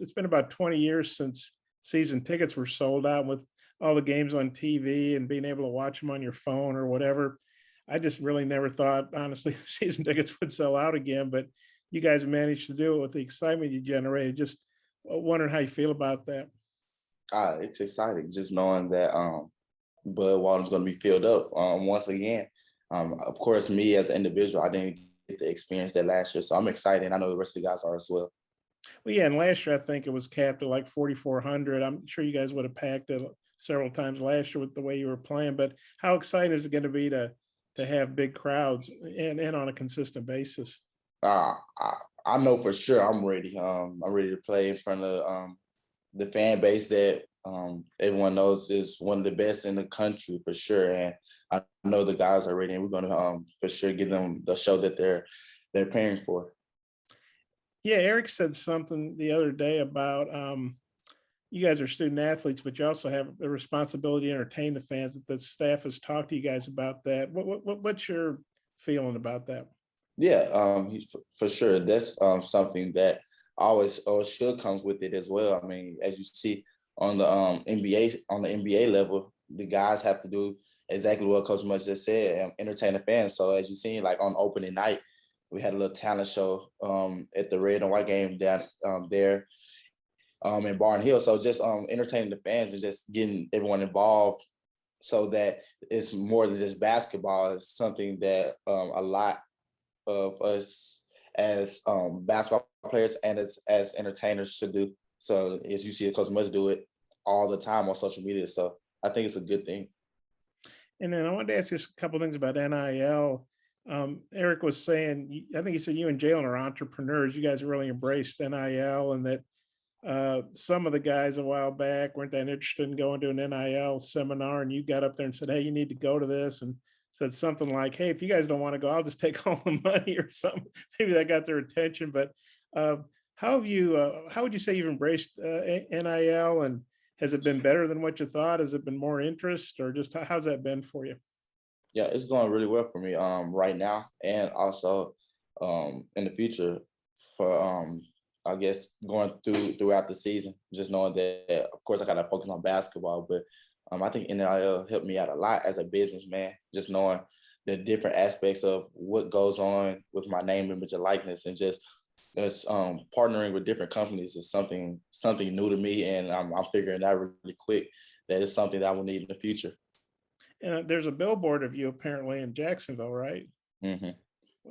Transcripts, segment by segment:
it's been about 20 years since season tickets were sold out with all the games on TV and being able to watch them on your phone or whatever. I just really never thought, honestly, season tickets would sell out again, but you guys managed to do it with the excitement you generated. Just wondering how you feel about that. It's exciting just knowing that Bud Walton's going to be filled up once again. Of course, me as an individual, I didn't get to experience that last year, so I'm excited. And I know the rest of the guys are as well. Well, yeah, and last year I think it was capped at like 4,400. I'm sure you guys would have packed it several times last year with the way you were playing. But how exciting is it going to be to have big crowds and on a consistent basis? Uh, I, I know for sure I'm ready. I'm ready to play in front of the fan base that everyone knows is one of the best in the country for sure. And I know the guys are ready, and we're going to for sure give them the show that they're paying for. Yeah, Eric said something the other day about you guys are student athletes, but you also have a responsibility to entertain the fans. That the staff has talked to you guys about that. What's your feeling about that? Yeah, for sure. That's something that always or should come with it as well. I mean, as you see on the NBA level, the guys have to do exactly what Coach Much just said, entertain the fans. So as you seen, like on opening night, we had a little talent show at the red and white game down there in Barn Hill. So just entertaining the fans and just getting everyone involved so that it's more than just basketball. It's something that a lot of us as basketball players and as entertainers should do. So as you see, Coach Much do it all the time on social media. So I think it's a good thing. And then I wanted to ask you a couple things about NIL. Eric was saying, I think he said you and Jalen are entrepreneurs. You guys really embraced NIL, and that some of the guys a while back weren't that interested in going to an NIL seminar, and you got up there and said, "Hey, you need to go to this," and said something like, "Hey, if you guys don't want to go, I'll just take all the money," or something. Maybe that got their attention. But uh, how would you say you've embraced NIL, and has it been better than what you thought? Has it been more interest, or just how's that been for you? Yeah, it's going really well for me right now, and also in the future for I guess going throughout the season. Just knowing that, of course, I got to focus on basketball, but I think NIL helped me out a lot as a businessman. Just knowing the different aspects of what goes on with my name, image, and likeness, and just partnering with different companies is something new to me, and I'm figuring out really quick that it's something that I will need in the future. And there's a billboard of you apparently in Jacksonville, right? Hmm.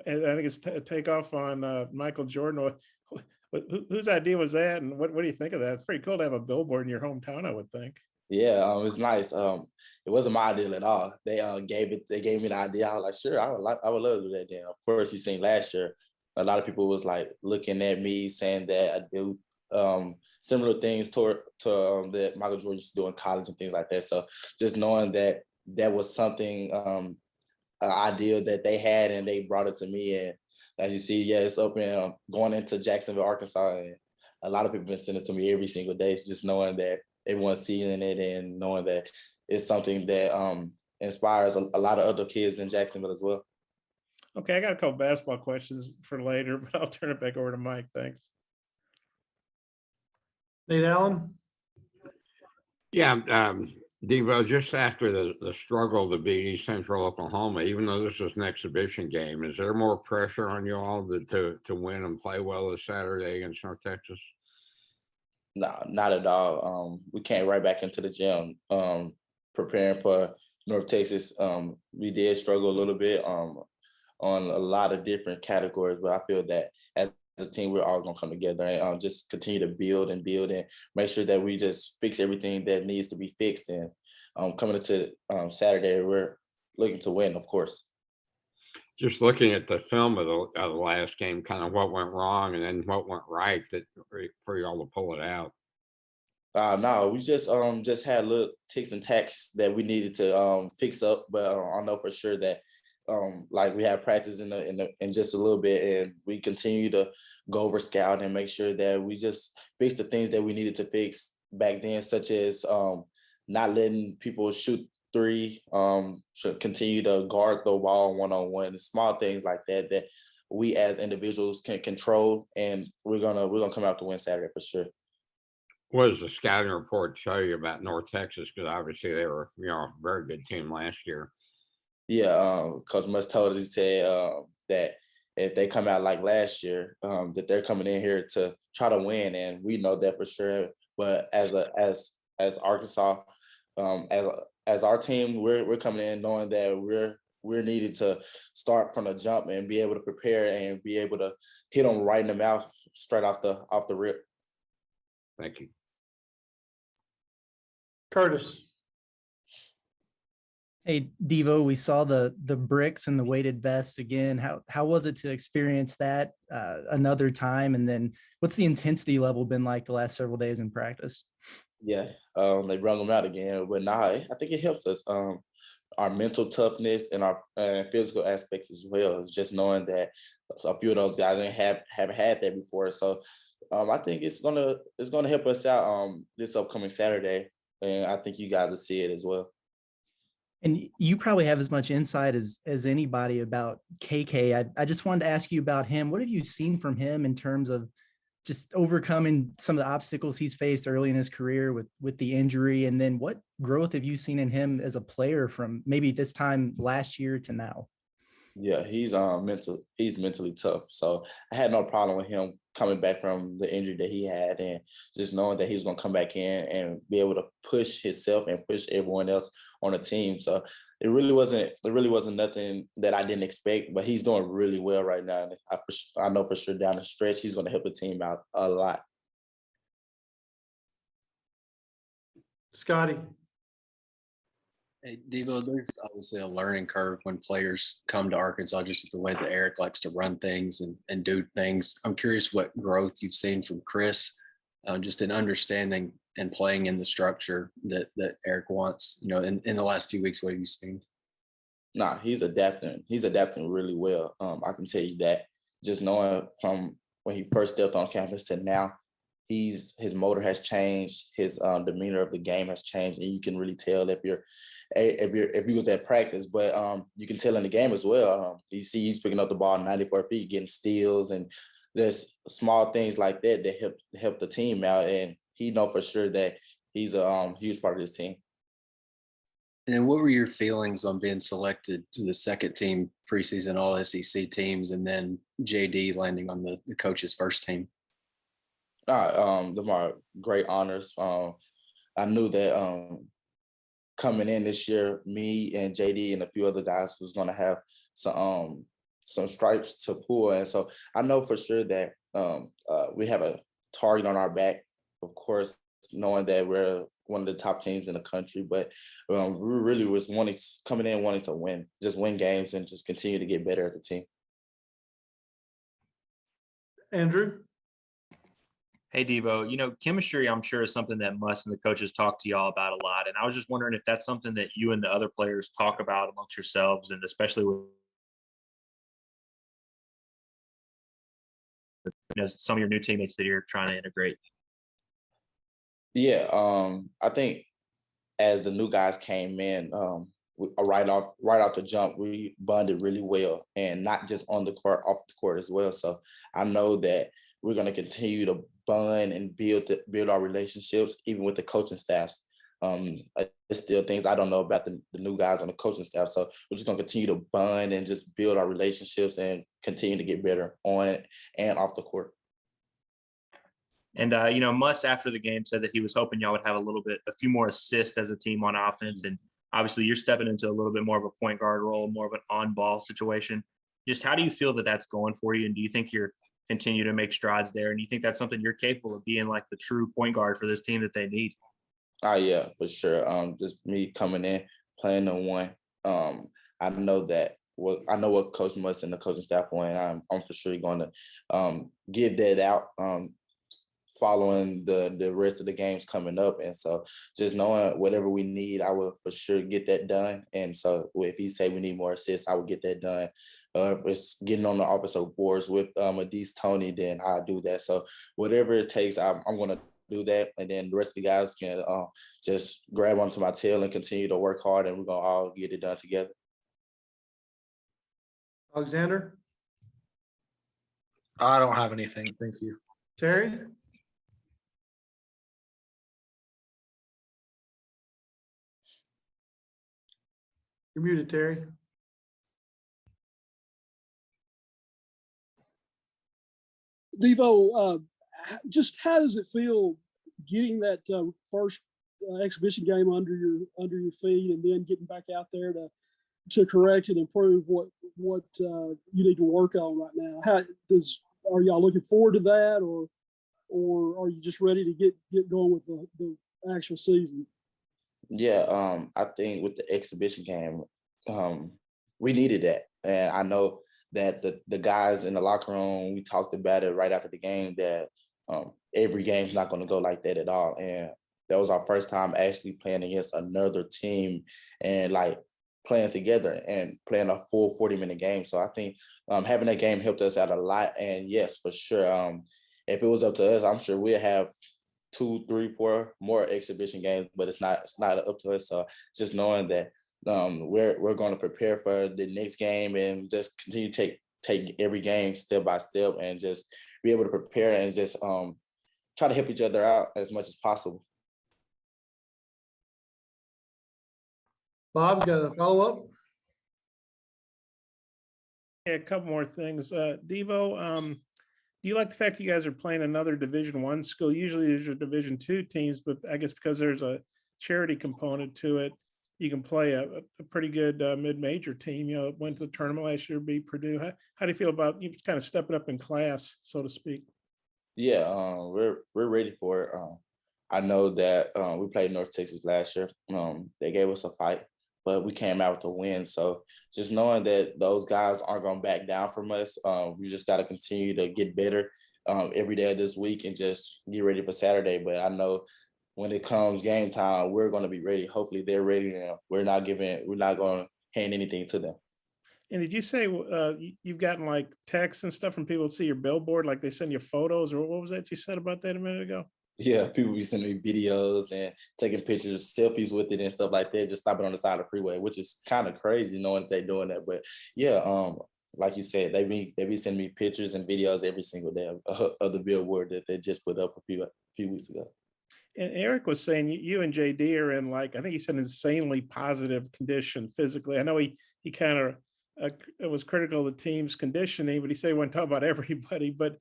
And I think it's a takeoff on Michael Jordan. Whose idea was that, and what do you think of that? It's pretty cool to have a billboard in your hometown, I would think. Yeah, it's nice. It wasn't my idea at all. They gave me the idea. I was like, sure, I would love to do that. Then, of course, you seen last year, a lot of people was like looking at me saying that I do similar things to that Michael Jordan used to do in college and things like that. So just knowing that that was something an idea that they had and they brought it to me. And as you see, yeah, it's open going into Jacksonville, Arkansas, and a lot of people been sending it to me every single day. It's just knowing that everyone's seeing it and knowing that it's something that inspires a lot of other kids in Jacksonville as well. Okay, I got a couple basketball questions for later, but I'll turn it back over to Mike. Thanks. Nate Allen? Yeah, Devo, just after the struggle to beat East Central Oklahoma, even though this was an exhibition game, is there more pressure on you all to win and play well this Saturday against North Texas? No, not at all. We came right back into the gym preparing for North Texas. We did struggle a little bit on a lot of different categories, but I feel that as a team, we're all going to come together and just continue to build and make sure that we just fix everything that needs to be fixed. And coming into Saturday, we're looking to win, of course. Just looking at the film of the last game, kind of what went wrong and then what went right that for y'all to pull it out. No, we just had little ticks and tacks that we needed to fix up, but I know for sure that like we have practice in just a little bit, and we continue to go over scout and make sure that we just fix the things that we needed to fix back then, such as not letting people shoot three, should continue to guard the ball one-on-one, small things like that we as individuals can control, and we're gonna come out to win Saturday for sure. what does the scouting report show you about North Texas? Because obviously they were, a very good team last year. Yeah, Coach Musk told us, he said that if they come out like last year, that they're coming in here to try to win, and we know that for sure. But as Arkansas, as our team, we're coming in knowing that we're needed to start from the jump and be able to prepare and be able to hit them right in the mouth straight off the rip. Thank you. Curtis. Hey, Devo, we saw the bricks and the weighted vests again. How was it to experience that another time? And then what's the intensity level been like the last several days in practice? Yeah, they brung them out again, but nah, I think it helps us. Our mental toughness and our physical aspects as well. It's just knowing that a few of those guys haven't had that before. So I think it's gonna help us out this upcoming Saturday, and I think you guys will see it as well. And you probably have as much insight as anybody about KK. I just wanted to ask you about him. What have you seen from him in terms of just overcoming some of the obstacles he's faced early in his career with the injury? And then what growth have you seen in him as a player from maybe this time last year to now? Yeah, he's mentally tough. So I had no problem with him coming back from the injury that he had, and just knowing that he was gonna come back in and be able to push himself and push everyone else on the team. So it really wasn't nothing that I didn't expect, but he's doing really well right now. And I know for sure down the stretch he's gonna help the team out a lot. Scotty. Hey, Devo, there's obviously a learning curve when players come to Arkansas, just with the way that Eric likes to run things and do things. I'm curious what growth you've seen from Chris, just in understanding and playing in the structure that Eric wants. In the last few weeks, what have you seen? Nah, he's adapting. He's adapting really well. I can tell you that, just knowing from when he first stepped on campus to now, his motor has changed, his demeanor of the game has changed, and you can really tell if he was at practice, but you can tell in the game as well. You see he's picking up the ball 94 feet, getting steals, and there's small things like that that help the team out, and he know for sure that he's a huge part of this team. And then what were your feelings on being selected to the second team preseason All SEC teams, and then JD landing on the coach's first team? Them are great honors. I knew that coming in this year, me and JD and a few other guys was going to have some stripes to pull, and so I know for sure that we have a target on our back. Of course, knowing that we're one of the top teams in the country, but we really was wanting to win, just win games and just continue to get better as a team. Andrew. Hey, Devo, chemistry, I'm sure, is something that Muss and the coaches talk to y'all about a lot. And I was just wondering if that's something that you and the other players talk about amongst yourselves, and especially with some of your new teammates that you're trying to integrate. Yeah, I think as the new guys came in, right off the jump, we bonded really well, and not just on the court, off the court as well. So I know that we're going to continue to bond and build our relationships, even with the coaching staffs. There's still things I don't know about the new guys on the coaching staff. So we're just going to continue to bond and just build our relationships and continue to get better on and off the court. And, Muss after the game said that he was hoping y'all would have a few more assists as a team on offense. And obviously you're stepping into a little bit more of a point guard role, more of an on-ball situation. Just how do you feel that that's going for you? And do you think you're continue to make strides there? And do you think that's something you're capable of being like the true point guard for this team that they need? Oh yeah, for sure. Just me coming in, playing the one. I know what Coach Muss and the coaching staff want. I'm for sure going to give that out following the rest of the games coming up. And so just knowing whatever we need, I will for sure get that done. And so if he say we need more assists, I will get that done. If it's getting on the opposite boards with Adise Tony, then I'll do that. So whatever it takes, I'm going to do that. And then the rest of the guys can just grab onto my tail and continue to work hard, and we're going to all get it done together. Alexander. I don't have anything. Thank you. Terry. You're muted, Terry. Devo, just how does it feel getting that first exhibition game under your feet, and then getting back out there to correct and improve what you need to work on right now? Are y'all looking forward to that, or are you just ready to get going with the actual season? Yeah, I think with the exhibition game, we needed that, and I know that the guys in the locker room, we talked about it right after the game, that every game's not going to go like that at all. And that was our first time actually playing against another team and like playing together and playing a full 40-minute game. So I think having that game helped us out a lot. And yes, for sure, if it was up to us, I'm sure we'd have 2, 3, 4 more exhibition games, but it's not up to us. So just knowing that we're going to prepare for the next game and just continue to take every game step by step and just be able to prepare and just try to help each other out as much as possible. Bob, got a follow-up? Yeah, a couple more things. Devo, do you like the fact that you guys are playing another Division I school? Usually these are Division II teams, but I guess because there's a charity component to it, you can play a pretty good mid-major team. You know, went to the tournament last year, beat Purdue. How do you feel about you kind of stepping up in class, so to speak? Yeah, we're ready for it. I know that we played North Texas last year. They gave us a fight, but we came out with a win. So just knowing that those guys aren't going to back down from us, we just got to continue to get better every day of this week and just get ready for Saturday. But I know when it comes game time, we're going to be ready. Hopefully they're ready, and we're not going to hand anything to them. And did you say you've gotten like texts and stuff from people to see your billboard, like they send you photos, or what was that you said about that a minute ago? Yeah, people be sending me videos and taking pictures, selfies with it and stuff like that, just stopping on the side of the freeway, which is kind of crazy knowing that they're doing that. But yeah, like you said, they be sending me pictures and videos every single day of the billboard that they just put up a few weeks ago. And Eric was saying you and JD are in, like, I think he said insanely positive condition physically. I know he kind of was critical of the team's conditioning, but he said he wouldn't talk about everybody. But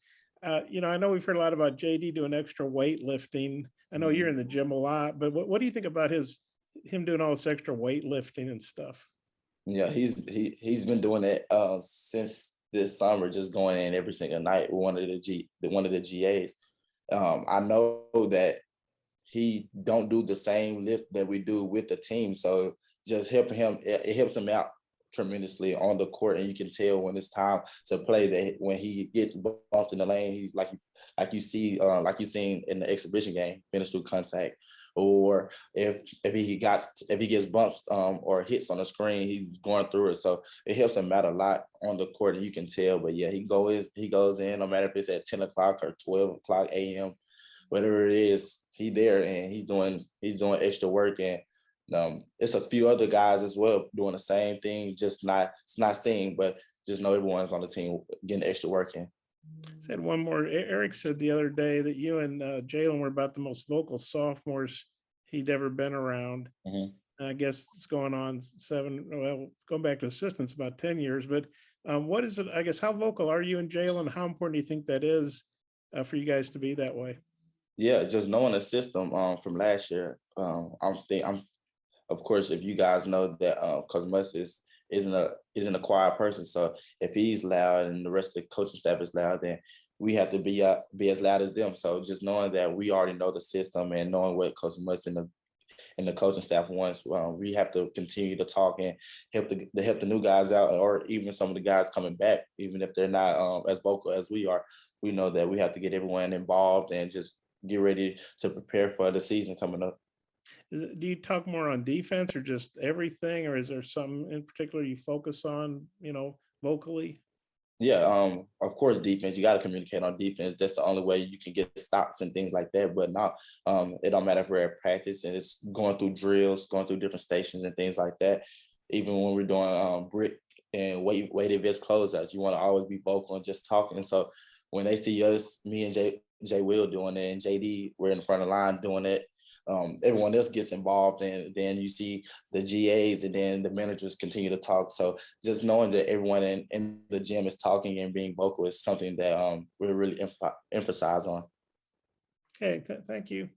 you know, I know we've heard a lot about JD doing extra weightlifting. I know you're in the gym a lot, but what do you think about him doing all this extra weightlifting and stuff? Yeah, he's been doing it since this summer, just going in every single night with one of the GAs. I know that he don't do the same lift that we do with the team, so just helping him, it helps him out tremendously on the court, and you can tell when it's time to play that when he gets bumped in the lane, he's like you seen in the exhibition game, finish through contact, or if he gets bumps or hits on the screen, he's going through it. So it helps him out a lot on the court, and you can tell. But yeah, he goes in no matter if it's at 10 o'clock or 12 o'clock a.m., whatever it is, he there and he's doing extra work. And it's a few other guys as well doing the same thing, just not seeing, but just know everyone's on the team getting extra work in. Said one more. Eric said the other day that you and Jalen were about the most vocal sophomores he'd ever been around. Mm-hmm. I guess it's going on going back to assistants about 10 years. But what is it? I guess how vocal are you and Jalen? How important do you think that is for you guys to be that way? Yeah, just knowing the system from last year. Of course, if you guys know that, because Muss isn't a quiet person. So if he's loud and the rest of the coaching staff is loud, then we have to be as loud as them. So just knowing that we already know the system and knowing what Coach Muss and the coaching staff wants, we have to continue to talk and help the new guys out, or even some of the guys coming back, even if they're not as vocal as we are. We know that we have to get everyone involved and just get ready to prepare for the season coming up. Do you talk more on defense or just everything, or is there something in particular you focus on, vocally? Yeah, of course, defense. You got to communicate on defense. That's the only way you can get stops and things like that. But now, it don't matter if we're at practice and it's going through drills, going through different stations and things like that. Even when we're doing brick and weighted vest closeouts, you want to always be vocal and just talking. And so when they see us, me and Jay Will doing it, and JD, we're in the front of the line doing it, everyone else gets involved, and then you see the GAs, and then the managers continue to talk. So just knowing that everyone in the gym is talking and being vocal is something that we really emphasize on. Okay, thank you.